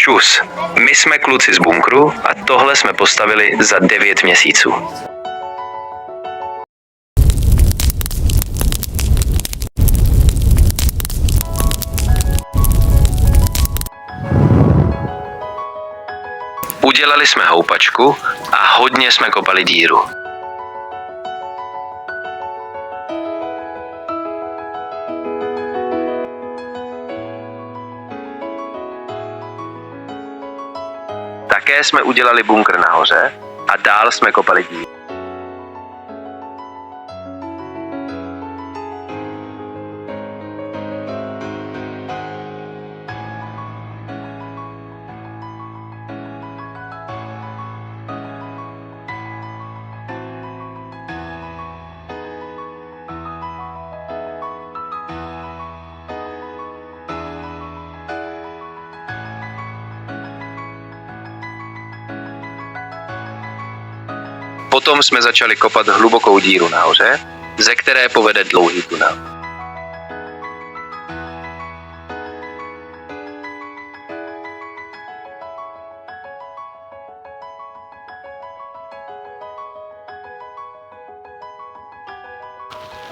Čus, my jsme kluci z bunkru a tohle jsme postavili za 9 měsíců. Udělali jsme houpačku a hodně jsme kopali díru. Také jsme udělali bunkr nahoře a dál jsme kopali díru. Potom jsme začali kopat hlubokou díru nahoře, ze které povede dlouhý tunel.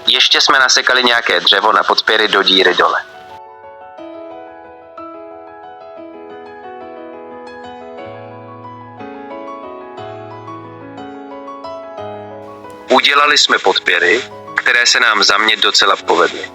Ještě jsme nasekali nějaké dřevo na podpěry do díry dole. Udělali jsme podpěry, které se nám za mě docela povedly.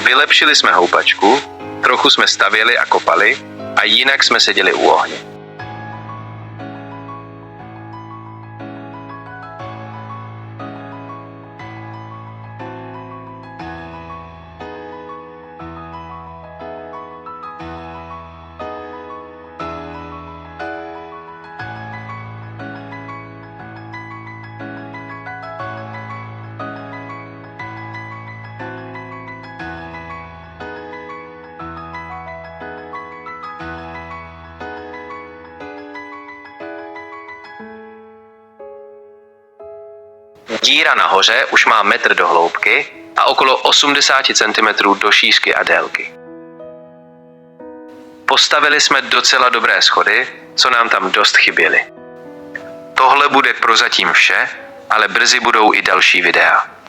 Vylepšili jsme houpačku, trochu jsme stavěli a kopali a jinak jsme seděli u ohně. Díra nahoře už má metr do hloubky a okolo 80 cm do šířky a délky. Postavili jsme docela dobré schody, co nám tam dost chyběly. Tohle bude prozatím vše, ale brzy budou i další videa.